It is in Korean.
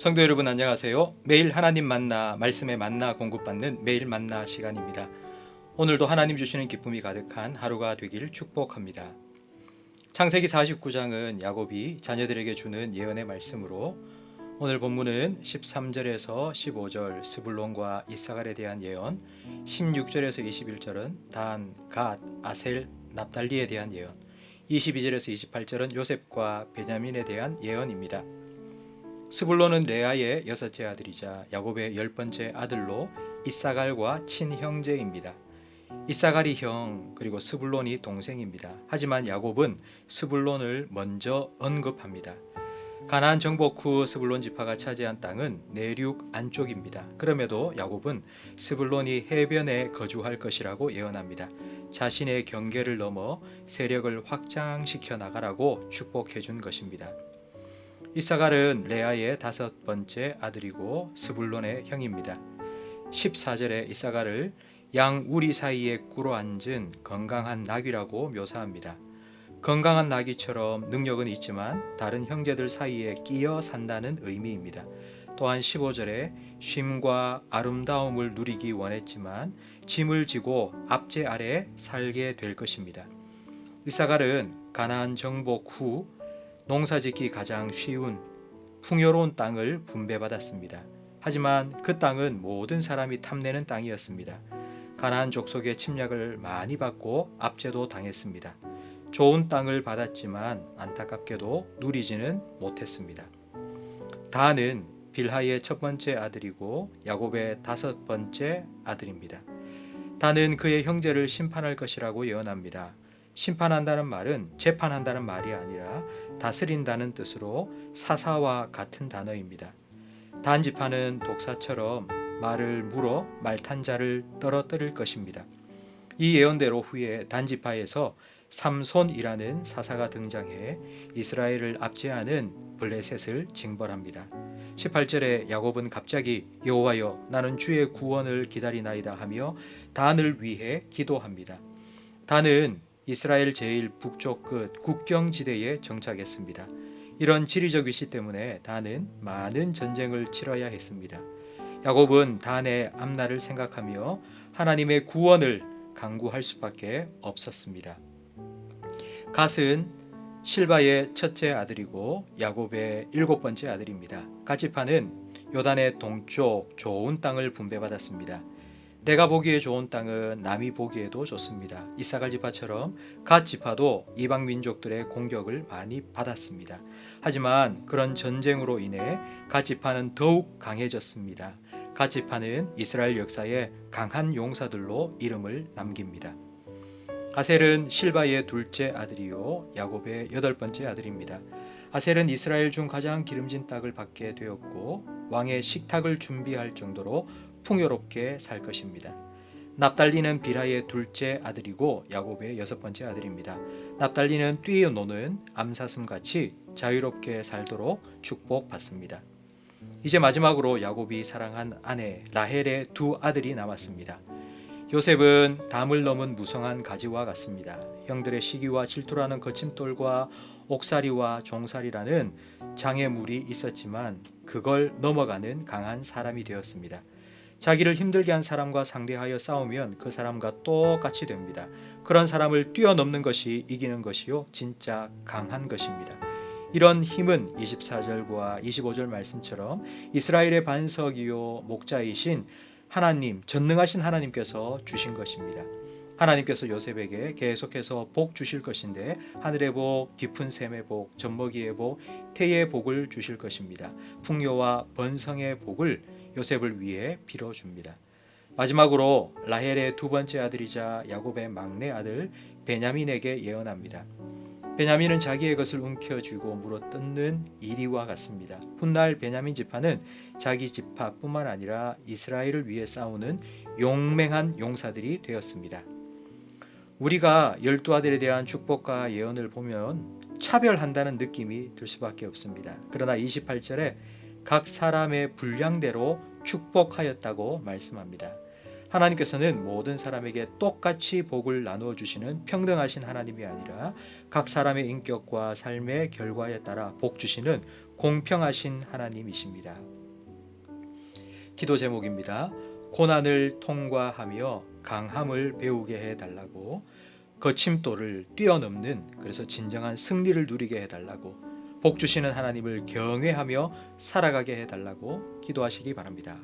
성도 여러분 안녕하세요. 매일 하나님 만나 말씀의 만나 공급받는 매일 만나 시간입니다. 오늘도 하나님 주시는 기쁨이 가득한 하루가 되기를 축복합니다. 창세기 49장은 야곱이 자녀들에게 주는 예언의 말씀으로 오늘 본문은 13절에서 15절 스불론과 이사갈에 대한 예언, 16절에서 21절은 단, 갓, 아셀, 납달리에 대한 예언, 22절에서 28절은 요셉과 베냐민에 대한 예언입니다. 스불론은 레아의 여섯째 아들이자 야곱의 10번째 아들로 이사갈과 친형제입니다. 이사갈이 형 그리고 스불론이 동생입니다. 하지만 야곱은 스불론을 먼저 언급합니다. 가나안 정복 후 스불론 지파가 차지한 땅은 내륙 안쪽입니다. 그럼에도 야곱은 스불론이 해변에 거주할 것이라고 예언합니다. 자신의 경계를 넘어 세력을 확장시켜 나가라고 축복해 준 것입니다. 이사갈은 레아의 5번째 아들이고 스불론의 형입니다. 14절에 이사갈을 양 우리 사이에 꿇어 앉은 건강한 나귀라고 묘사합니다. 건강한 나귀처럼 능력은 있지만 다른 형제들 사이에 끼어 산다는 의미입니다. 또한 15절에 쉼과 아름다움을 누리기 원했지만 짐을 지고 압제 아래 살게 될 것입니다. 이사갈은 가나안 정복 후 농사짓기 가장 쉬운 풍요로운 땅을 분배받았습니다. 하지만 그 땅은 모든 사람이 탐내는 땅이었습니다. 가나안 족속의 침략을 많이 받고 압제도 당했습니다. 좋은 땅을 받았지만 안타깝게도 누리지는 못했습니다. 다는 빌하의 첫 번째 아들이고 야곱의 5번째 아들입니다. 다는 그의 형제를 심판할 것이라고 예언합니다. 심판한다는 말은 재판한다는 말이 아니라 다스린다는 뜻으로 사사와 같은 단어입니다. 단 지파는 독사처럼 말을 물어 말탄 자를 떨어뜨릴 것입니다. 이 예언대로 후에 단 지파에서 삼손이라는 사사가 등장해 이스라엘을 압제하는 블레셋을 징벌합니다. 18절에 야곱은 갑자기 여호와여 나는 주의 구원을 기다리나이다 하며 단을 위해 기도합니다. 단은 이스라엘 제일 북쪽 끝 국경지대에 정착했습니다. 이런 지리적 위치 때문에 단은 많은 전쟁을 치러야 했습니다. 야곱은 단의 앞날을 생각하며 하나님의 구원을 간구할 수밖에 없었습니다. 갓은 실바의 첫째 아들이고 야곱의 7번째 아들입니다. 갓 지파는 요단의 동쪽 좋은 땅을 분배받았습니다. 내가 보기에 좋은 땅은 남이 보기에도 좋습니다. 이사갈 지파처럼 갓 지파도 이방 민족들의 공격을 많이 받았습니다. 하지만 그런 전쟁으로 인해 갓 지파는 더욱 강해졌습니다. 갓 지파는 이스라엘 역사에 강한 용사들로 이름을 남깁니다. 아셀은 실바의 둘째 아들이요 야곱의 8번째 아들입니다. 아셀은 이스라엘 중 가장 기름진 땅을 받게 되었고 왕의 식탁을 준비할 정도로 풍요롭게 살 것입니다. 납달리는 빌하의 둘째 아들이고 야곱의 6번째 아들입니다. 납달리는 뛰어노는 암사슴같이 자유롭게 살도록 축복받습니다. 이제 마지막으로 야곱이 사랑한 아내 라헬의 2 아들이 남았습니다. 요셉은 담을 넘은 무성한 가지와 같습니다. 형들의 시기와 질투라는 거침돌과 옥살이와 종살이라는 장애물이 있었지만 그걸 넘어가는 강한 사람이 되었습니다. 자기를 힘들게 한 사람과 상대하여 싸우면 그 사람과 똑같이 됩니다. 그런 사람을 뛰어넘는 것이 이기는 것이요 진짜 강한 것입니다. 이런 힘은 24절과 25절 말씀처럼 이스라엘의 반석이요 목자이신 하나님, 전능하신 하나님께서 주신 것입니다. 하나님께서 요셉에게 계속해서 복 주실 것인데 하늘의 복, 깊은 샘의 복, 젖먹이의 복, 태의 복을 주실 것입니다. 풍요와 번성의 복을 요셉을 위해 빌어줍니다. 마지막으로 라헬의 2번째 아들이자 야곱의 막내 아들 베냐민에게 예언합니다. 베냐민은 자기의 것을 움켜쥐고 물어뜯는 이리와 같습니다. 훗날 베냐민 지파는 자기 지파뿐만 아니라 이스라엘을 위해 싸우는 용맹한 용사들이 되었습니다. 우리가 12아들에 대한 축복과 예언을 보면 차별한다는 느낌이 들 수밖에 없습니다. 그러나 28절에 각 사람의 분량대로 축복하였다고 말씀합니다. 하나님께서는 모든 사람에게 똑같이 복을 나누어 주시는 평등하신 하나님이 아니라 각 사람의 인격과 삶의 결과에 따라 복 주시는 공평하신 하나님이십니다. 기도 제목입니다. 고난을 통과하며 강함을 배우게 해달라고, 거침돌을 뛰어넘는, 그래서 진정한 승리를 누리게 해달라고, 복 주시는 하나님을 경외하며 살아가게 해달라고 기도하시기 바랍니다.